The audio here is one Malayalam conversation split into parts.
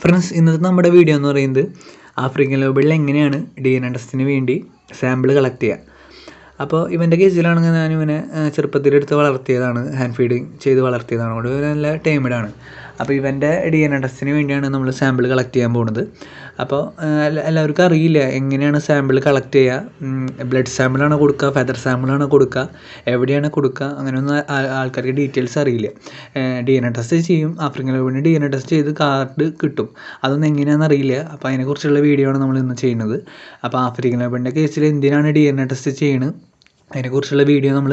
ഫ്രണ്ട്സ്, ഇന്നത്തെ നമ്മുടെ വീഡിയോ എന്ന് പറയുന്നത് ആഫ്രിക്കൻ ലോബിളിൽ എങ്ങനെയാണ് DNA ടെസ്റ്റിന് വേണ്ടി സാമ്പിൾ കളക്ട് ചെയ്യുക. അപ്പോൾ ഇവൻ്റെ കേസിലാണെങ്കിൽ ഞാനിവനെ ചെറുപ്പത്തിലെടുത്ത് വളർത്തിയതാണ്, ഹാൻഡ് ഫീഡിങ് ചെയ്ത് വളർത്തിയതാണ്. അവിടെ നല്ല ടൈമിഡാണ്. അപ്പോൾ ഇവൻ്റെ DNA ടെസ്റ്റിന് വേണ്ടിയാണ് നമ്മൾ സാമ്പിൾ കളക്ട് ചെയ്യാൻ പോകുന്നത്. അപ്പോൾ എല്ലാവർക്കും അറിയില്ല എങ്ങനെയാണ് സാമ്പിൾ കളക്ട് ചെയ്യുക. ബ്ലഡ് സാമ്പിളാണോ കൊടുക്കുക, ഫെദർ സാമ്പിളാണോ കൊടുക്കുക, എവിടെയാണ് കൊടുക്കുക, അങ്ങനെയൊന്നും ആൾക്കാർക്ക് ഡീറ്റെയിൽസ് അറിയില്ല. DNA ടെസ്റ്റ് ചെയ്യും, ആഫ്രിക്കൻ ലോബിളിന് DNA ടെസ്റ്റ് ചെയ്ത് കാർഡ് കിട്ടും. അതൊന്നും എങ്ങനെയാണെന്ന് അറിയില്ല. അപ്പോൾ അതിനെക്കുറിച്ചുള്ള വീഡിയോ ആണ് നമ്മൾ ഇന്ന് ചെയ്യുന്നത്. അപ്പോൾ ആഫ്രിക്കൻ ലോബിളിൻ്റെ കേസിൽ എന്തിനാണ് DNA ടെസ്റ്റ് ചെയ്യുന്നത്, അതിനെക്കുറിച്ചുള്ള വീഡിയോ നമ്മൾ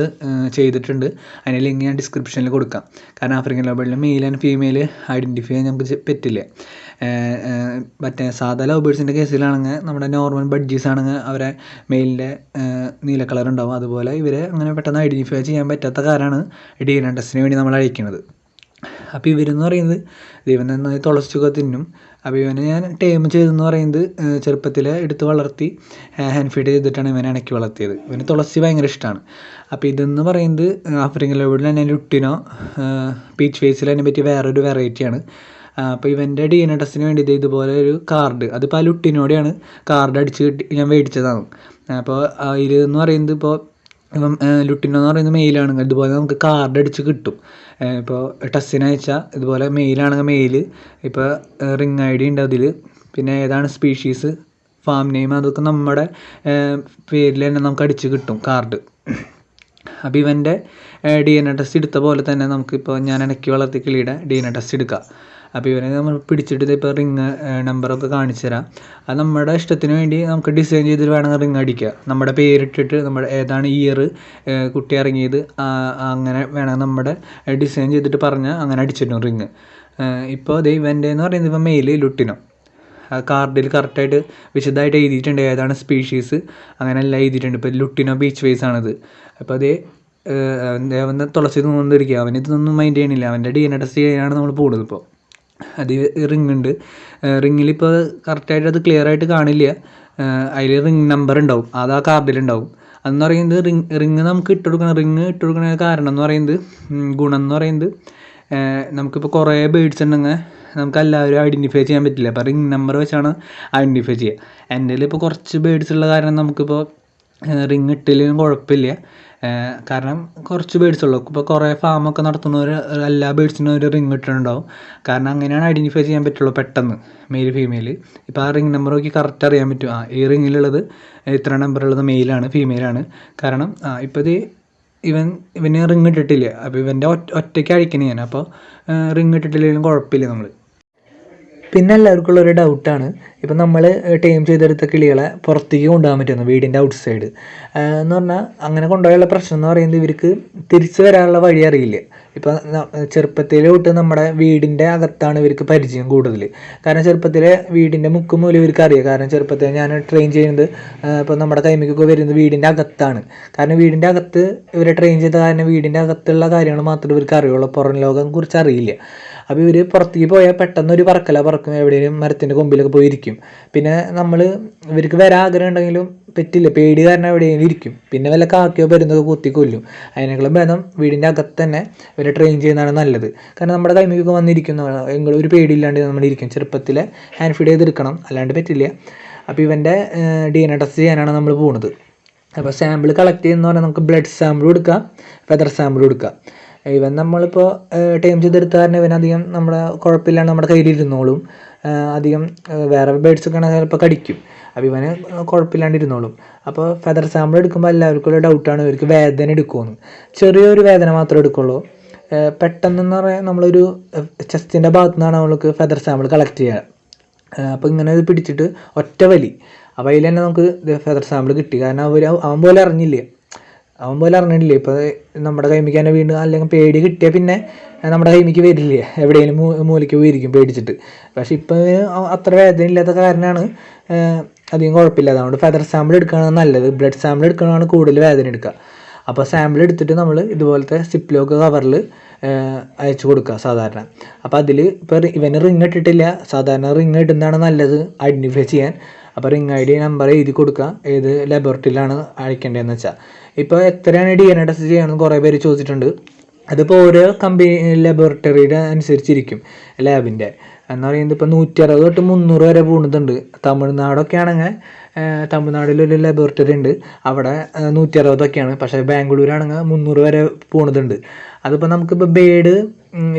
ചെയ്തിട്ടുണ്ട്. അതിൻ്റെ ലിങ്ക് ഞാൻ ഡിസ്ക്രിപ്ഷനിൽ കൊടുക്കാം. കാരണം ആഫ്രിക്കൻ ലോബിളിൽ മെയിൽ ആൻഡ് ഫീമെയിൽ ഐഡൻറ്റിഫൈ ചെയ്യാൻ നമുക്ക് പറ്റില്ല. മറ്റേ സാധാ ലവ് ബേർഡ്സിൻ്റെ കേസിലാണെങ്കിൽ നമ്മുടെ നോർമൽ ബഡ്ജീസ് ആണെങ്കിൽ അവരെ മെയിലിൻ്റെ നീല കളർ ഉണ്ടാവും. അതുപോലെ ഇവരെ അങ്ങനെ പെട്ടെന്ന് ഐഡൻറ്റിഫൈ ചെയ്യാൻ പറ്റാത്ത കാരണമാണ് DNA ടെസ്റ്റിന് വേണ്ടി നമ്മൾ അയക്കുന്നത്. അപ്പോൾ ഇവരെന്ന് പറയുന്നത് ദൈവം നന്നായി തുളച്ചുക തിന്നും. അപ്പോൾ ഇവനെ ഞാൻ ടേം ചെയ്തെന്ന് പറയുന്നത് ചെറുപ്പത്തിൽ എടുത്ത് വളർത്തി ഹാൻഡ് ഫീഡ് ചെയ്തിട്ടാണ് ഇവനെ ഇണക്കി വളർത്തിയത്. ഇവന് തുളസി ഭയങ്കര ഇഷ്ടമാണ്. അപ്പോൾ ഇതെന്ന് പറയുന്നത് ആഫ്രിക്കൻ ലോബിളിൽ തന്നെ ലുട്ടിനോ പീച്ച് ഫേസിൽ അതിനെ പറ്റി വേറൊരു വെറൈറ്റിയാണ്. അപ്പോൾ ഇവൻ്റെ DNA ടെസ്റ്റിന് വേണ്ടി ഇതുപോലെ ഒരു കാർഡ്, അതിപ്പോൾ ആ ലുട്ടിനോടെയാണ് കാർഡ് അടിച്ച് ഞാൻ മേടിച്ചതാണ്. അപ്പോൾ ഇതെന്ന് പറയുന്നത് ഇപ്പോൾ ഇപ്പം ലുട്ടിനോ എന്ന് പറയുന്നത് മെയിലാണെങ്കിൽ ഇതുപോലെ നമുക്ക് കാർഡ് അടിച്ച് കിട്ടും. ഇപ്പോൾ ടെസ്റ്റിന് അയച്ചാൽ ഇതുപോലെ മെയിലാണെങ്കിൽ മെയിൽ, ഇപ്പോൾ റിംഗ് ID ഉണ്ട് അതിൽ, പിന്നെ ഏതാണ് സ്പീഷീസ്, ഫാം നെയിം, അതൊക്കെ നമ്മുടെ പേരിൽ തന്നെ നമുക്ക് അടിച്ച് കിട്ടും കാർഡ്. അപ്പോൾ ഇവൻ്റെ DNA ടെസ്റ്റ് എടുത്ത പോലെ തന്നെ നമുക്കിപ്പോൾ ഞാൻ ഇണക്കി വളർത്തി കിളിയുടെ DNA ടെസ്റ്റ് എടുക്കാം. അപ്പോൾ ഇവനെ നമ്മൾ പിടിച്ചിട്ട് ഇപ്പോൾ റിങ് നമ്പറൊക്കെ കാണിച്ചു തരാം. അത് നമ്മുടെ ഇഷ്ടത്തിന് വേണ്ടി നമുക്ക് ഡിസൈൻ ചെയ്തിട്ട് വേണമെങ്കിൽ റിങ് അടിക്കുക. നമ്മുടെ പേരിട്ടിട്ട് നമ്മുടെ ഏതാണ് ഇയർ കുട്ടി ഇറങ്ങിയത് അങ്ങനെ വേണമെങ്കിൽ നമ്മുടെ ഡിസൈൻ ചെയ്തിട്ട് പറഞ്ഞാൽ അങ്ങനെ അടിച്ചിട്ടും റിങ്. ഇപ്പോൾ അത് ഇവൻ്റെ എന്ന് പറയുന്നത് ഇപ്പോൾ മെയിൽ ലുട്ടിനോ കാർഡിൽ കറക്റ്റായിട്ട് വിശദമായിട്ട് എഴുതിയിട്ടുണ്ട്, ഏതാണ് സ്പീഷീസ് അങ്ങനെ എല്ലാം എഴുതിയിട്ടുണ്ട്. ഇപ്പോൾ ലുട്ടിനോ ബീച്ച് വേസ് ആണിത്. അപ്പോൾ അതേ അവൻ്റെ തുളസി തോന്നിരിക്കുക, അവനിതൊന്നും മൈൻഡ് ചെയ്യണില്ല. അവൻ്റെ DNA ടെസ്റ്റ് ചെയ്യാനാണ് നമ്മൾ പോകുന്നത്. ഇപ്പോൾ അത് റിങ് ഉണ്ട്, റിങ്ങിലിപ്പോൾ കറക്റ്റായിട്ട് അത് ക്ലിയർ ആയിട്ട് കാണില്ല. അതിൽ റിങ് നമ്പർ ഉണ്ടാവും, അത് ആ കാർഡിലുണ്ടാവും. അതെന്ന് പറയുന്നത് റിങ് നമുക്ക് റിങ് ഇട്ട് കൊടുക്കുന്ന കാരണം എന്ന് പറയുന്നത്, ഗുണം എന്ന് പറയുന്നത്, നമുക്കിപ്പോൾ കുറേ ബേഡ്സ് ഉണ്ടെങ്കിൽ നമുക്ക് എല്ലാവരും ഐഡൻറ്റിഫൈ ചെയ്യാൻ പറ്റില്ല. അപ്പോൾ റിങ് നമ്പർ വെച്ചാണ് ഐഡൻറ്റിഫൈ ചെയ്യുക. എൻ്റെ ഇപ്പോൾ കുറച്ച് ബേഡ്സ് ഉള്ള കാരണം നമുക്കിപ്പോൾ റിങ് ഇട്ടില്ലെങ്കിലും കുഴപ്പമില്ല. കാരണം കുറച്ച് ബേഡ്സ് ഉള്ളൂ. ഇപ്പോൾ കുറേ ഫാമൊക്കെ നടത്തുന്നവർ എല്ലാ ബേഡ്സിനും ഒരു റിങ് ഇട്ടിട്ടുണ്ടാവും. കാരണം അങ്ങനെയാണ് ഐഡൻറ്റിഫൈ ചെയ്യാൻ പറ്റുള്ളൂ പെട്ടെന്ന്, മെയിൽ ഫീമെയിൽ. ഇപ്പോൾ ആ റിങ് നമ്പർ നോക്കി കറക്റ്റ് അറിയാൻ പറ്റും, ഈ റിങ്ങിലുള്ളത് ഇത്ര നമ്പറുള്ളത് മെയിലാണ് ഫീമെയിലാണ്. കാരണം ഇപ്പോൾ ഇത് ഇവന് റിങ് ഇട്ടിട്ടില്ല. അപ്പോൾ ഇവൻ്റെ ഒറ്റയ്ക്ക് അഴിക്കണ ഞാൻ. അപ്പോൾ റിങ് ഇട്ടിട്ടില്ലെങ്കിലും കുഴപ്പമില്ല നമ്മൾ. പിന്നെ എല്ലാവർക്കും ഉള്ളൊരു ഡൗട്ടാണ്, ഇപ്പം നമ്മൾ ടൈം ചെയ്തെടുത്ത കിളികളെ പുറത്തേക്ക് കൊണ്ടുപോകാൻ പറ്റുന്നു വീടിൻ്റെ ഔട്ട് സൈഡ് എന്ന് പറഞ്ഞാൽ. അങ്ങനെ കൊണ്ടുപോയുള്ള പ്രശ്നം എന്ന് പറയുന്നത് ഇവർക്ക് തിരിച്ചു വരാനുള്ള വഴി അറിയില്ല. ഇപ്പം ചെറുപ്പത്തിൽ തൊട്ട് നമ്മുടെ വീടിൻ്റെ അകത്താണ് ഇവർക്ക് പരിചയം കൂടുതൽ. കാരണം ചെറുപ്പത്തിലെ വീടിൻ്റെ മുക്കും മൂലം ഇവർക്ക് അറിയാം. കാരണം ചെറുപ്പത്തിൽ ഞാൻ ട്രെയിൻ ചെയ്യുന്നത് ഇപ്പോൾ നമ്മുടെ കൈമിക്കൊക്കെ വരുന്നത് വീടിൻ്റെ അകത്താണ്. കാരണം വീടിൻ്റെ അകത്ത് ഇവരെ ട്രെയിൻ ചെയ്ത കാരണം വീടിൻ്റെ അകത്തുള്ള കാര്യങ്ങൾ മാത്രമേ ഇവർക്ക് അറിയുള്ളൂ, പുറം ലോകം കുറിച്ച് അറിയില്ല. അപ്പോൾ ഇവർ പുറത്തേക്ക് പോയാൽ പെട്ടെന്ന് ഒരു പറക്കും, എവിടെയെങ്കിലും മരത്തിൻ്റെ കൊമ്പിലൊക്കെ പോയിരിക്കും. പിന്നെ നമ്മൾ ഇവർക്ക് വരാൻ ആഗ്രഹം ഉണ്ടെങ്കിലും പറ്റില്ല, പേടി കാരണം എവിടെയെങ്കിലും ഇരിക്കും. പിന്നെ വല്ല കാക്കയോ പരുന്നൊക്കെ കുത്തിക്കൊല്ലും. അതിനേക്കാളും ഭേദം വീടിൻ്റെ അകത്ത് തന്നെ ഇവരെ ട്രെയിൻ ചെയ്യുന്നതാണ് നല്ലത്. കാരണം നമ്മുടെ കൈമിക്കൊക്കെ വന്നിരിക്കുന്ന എങ്കിലും ഒരു പേടിയില്ലാണ്ട് നമ്മളിരിക്കും. ചെറുപ്പത്തിലെ ഹാൻഡ് ഫീഡ് ചെയ്തെടുക്കണം, അല്ലാണ്ട് പറ്റില്ല. അപ്പോൾ ഇവൻ്റെ DNA ടെസ്റ്റ് ചെയ്യാനാണ് നമ്മൾ പോകുന്നത്. അപ്പോൾ സാമ്പിൾ കളക്ട് ചെയ്യുന്ന പറഞ്ഞാൽ നമുക്ക് ബ്ലഡ് സാമ്പിൾ കൊടുക്കാം, ഫെദർ സാമ്പിൾ കൊടുക്കാം. ഇവൻ നമ്മളിപ്പോൾ ടൈം ചെയ്തെടുത്ത കാരണം ഇവനധികം നമ്മുടെ കുഴപ്പമില്ലാണ്ട് നമ്മുടെ കയ്യിലിരുന്നോളും. അധികം വേറെ ബേഡ്സൊക്കെ ആണെങ്കിൽ ചിലപ്പോൾ കടിക്കും. അപ്പോൾ ഇവന് കുഴപ്പമില്ലാണ്ട് ഇരുന്നോളും. അപ്പോൾ ഫെദർ സാമ്പിൾ എടുക്കുമ്പോൾ എല്ലാവർക്കും ഒരു ഡൗട്ടാണ്, ഇവർക്ക് വേദന എടുക്കുമെന്ന്. ചെറിയൊരു വേദന മാത്രമേ എടുക്കുള്ളൂ. പെട്ടെന്ന് പറയാൻ നമ്മളൊരു ചെസ്റ്റിൻ്റെ ഭാഗത്തു നിന്നാണ് നമ്മൾക്ക് ഫെദർ സാമ്പിൾ കളക്ട് ചെയ്യുക. അപ്പോൾ ഇങ്ങനെ ഇത് പിടിച്ചിട്ട് ഒറ്റ വലി, അപ്പോൾ അതിൽ തന്നെ നമുക്ക് ഫെദർ സാമ്പിൾ കിട്ടി. കാരണം അവൻ പോലെ അറിഞ്ഞില്ലേ, ഇപ്പോൾ നമ്മുടെ കൈമിക്ക് തന്നെ വീണ്ടും അല്ലെങ്കിൽ പേടി കിട്ടിയാൽ പിന്നെ നമ്മുടെ കൈമിക്ക് വരില്ലേ, എവിടെയെങ്കിലും മൂലയ്ക്ക് പോയിരിക്കും പേടിച്ചിട്ട്. പക്ഷെ ഇപ്പോൾ അത്ര വേദന ഇല്ലാത്ത കാരണമാണ് അധികം കുഴപ്പമില്ലാതെ. അതുകൊണ്ട് ഫെദർ സാമ്പിൾ എടുക്കുകയാണ് നല്ലത്. ബ്ലഡ് സാമ്പിൾ എടുക്കുകയാണ് കൂടുതൽ വേദന എടുക്കുക. അപ്പോൾ സാമ്പിൾ എടുത്തിട്ട് നമ്മൾ ഇതുപോലത്തെ സിപ്ലോക്ക് കവറിൽ അയച്ചു കൊടുക്കുക സാധാരണ. അപ്പോൾ അതിൽ ഇപ്പോൾ ഇവന് റിങ് ഇട്ടിട്ടില്ല, സാധാരണ റിങ് ഇടുന്നതാണ് നല്ലത് ഐഡൻറ്റിഫൈ ചെയ്യാൻ. അപ്പോൾ റിങ് ID നമ്പർ എഴുതി കൊടുക്കുക, ഏത് ലബോറട്ടറിയിലാണ് അയക്കേണ്ടതെന്ന് വെച്ചാൽ. ഇപ്പോൾ എത്രയാണ് DNA ടെസ്റ്റ് ചെയ്യണമെന്ന് കുറേ പേര് ചോദിച്ചിട്ടുണ്ട്. അതിപ്പോൾ ഓരോ ലബോറട്ടറിയുടെ അനുസരിച്ചിരിക്കും ലാബിൻ്റെ. എന്ന് പറയുന്നത് ഇപ്പോൾ 160 തൊട്ട് 300 വരെ പോകുന്നുണ്ട്. തമിഴ്നാടൊക്കെ ആണെങ്കിൽ തമിഴ്നാട്ടിലൊരു ലബോറട്ടറി ഉണ്ട്, അവിടെ 160ഒക്കെയാണ്. പക്ഷേ ബാംഗ്ലൂരാണെങ്കിൽ 300 വരെ പോകുന്നുണ്ട്. അതിപ്പോൾ നമുക്കിപ്പോൾ ബേഡ്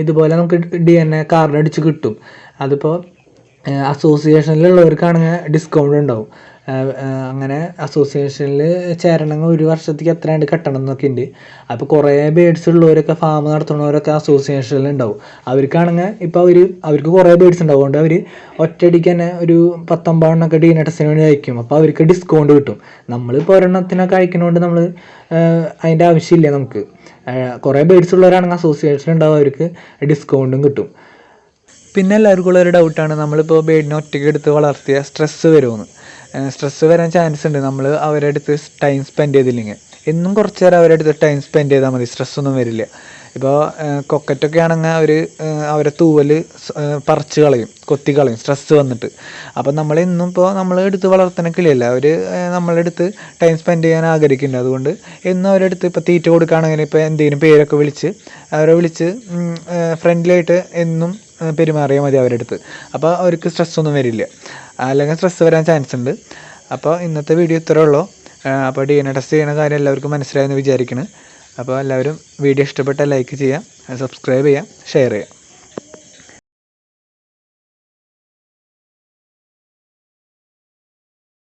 ഇതുപോലെ നമുക്ക് DNA കാർഡ് അടിച്ച് കിട്ടും. അതിപ്പോൾ അസോസിയേഷനിലുള്ളവർക്കാണെങ്കിൽ ഡിസ്കൗണ്ട് ഉണ്ടാവും. അങ്ങനെ അസോസിയേഷനിൽ ചേരണമെങ്കിൽ 1 വർഷത്തേക്ക് എത്രയാണ്ട് കെട്ടണം എന്നൊക്കെ ഉണ്ട്. അപ്പോൾ കുറേ ബേഡ്സ് ഉള്ളവരൊക്കെ ഫാം നടത്തുന്നവരൊക്കെ അസോസിയേഷനിൽ ഉണ്ടാവും. അവർക്കാണെങ്കിൽ ഇപ്പോൾ അവർക്ക് കുറേ ബേഡ്സ് ഉണ്ടാവും, അതുകൊണ്ട് അവർ ഒറ്റയടിക്ക് തന്നെ ഒരു 10-50 എണ്ണമൊക്കെ DNA ടെസ്റ്റിന് വേണ്ടി അയക്കും. അപ്പോൾ അവർക്ക് ഡിസ്കൗണ്ട് കിട്ടും. നമ്മളിപ്പോൾ ഒരെണ്ണത്തിനൊക്കെ അയക്കുന്നതുകൊണ്ട് നമ്മൾ അതിൻ്റെ ആവശ്യമില്ല. നമുക്ക് കുറേ ബേഡ്സ് ഉള്ളവരാണെങ്കിൽ അസോസിയേഷൻ ഉണ്ടാവും, അവർക്ക് ഡിസ്കൗണ്ടും കിട്ടും. പിന്നെ എല്ലാവർക്കും ഉള്ളൊരു ഡൗട്ടാണ്, നമ്മളിപ്പോൾ ബേഡിനെ ഒറ്റയ്ക്ക് എടുത്ത് വളർത്തിയ സ്ട്രെസ്സ് വരുമെന്ന്. സ്ട്രെസ്സ് വരാൻ ചാൻസ് ഉണ്ട് നമ്മൾ അവരുടെ അടുത്ത് ടൈം സ്പെൻഡ് ചെയ്തില്ലെങ്കിൽ. എന്നും കുറച്ച് നേരം അവരുടെ അടുത്ത് ടൈം സ്പെൻഡ് ചെയ്താൽ മതി, സ്ട്രെസ്സൊന്നും വരില്ല. ഇപ്പോൾ കൊക്കറ്റൊക്കെ ആണെങ്കിൽ അവരെ തൂവൽ പറിച്ച് കളയും, കൊത്തി കളയും സ്ട്രെസ്സ് വന്നിട്ട്. അപ്പോൾ നമ്മളെന്നും ഇപ്പോൾ നമ്മൾ എടുത്ത് വളർത്തുന്ന കിളിയല്ല, അവർ നമ്മളുടെ അടുത്ത് ടൈം സ്പെൻഡ് ചെയ്യാൻ ആഗ്രഹിക്കുന്നുണ്ട്. അതുകൊണ്ട് എന്നും അവരുടെ അടുത്ത് ഇപ്പോൾ തീറ്റ കൊടുക്കുകയാണെങ്കിൽ ഇപ്പോൾ എന്തെങ്കിലും പേരൊക്കെ വിളിച്ച് അവരെ വിളിച്ച് ഫ്രണ്ട്ലിയായിട്ട് എന്നും പെരുമാറിയാൽ മതി അവരുടെ അടുത്ത്. അപ്പോൾ അവർക്ക് സ്ട്രെസ്സൊന്നും വരില്ല, അല്ലെങ്കിൽ സ്ട്രെസ്സ് വരാൻ ചാൻസ് ഉണ്ട്. അപ്പോൾ ഇന്നത്തെ വീഡിയോ ഇത്രേ ഉള്ളൂ. അപ്പോൾ DNA ടെസ്റ്റ് ചെയ്യുന്ന കാര്യം എല്ലാവർക്കും മനസ്സിലായെന്ന് വിചാരിക്കുന്നു. അപ്പോൾ എല്ലാവരും വീഡിയോ ഇഷ്ടപ്പെട്ടാൽ ലൈക്ക് ചെയ്യുക, സബ്സ്ക്രൈബ് ചെയ്യുക, ഷെയർ ചെയ്യുക.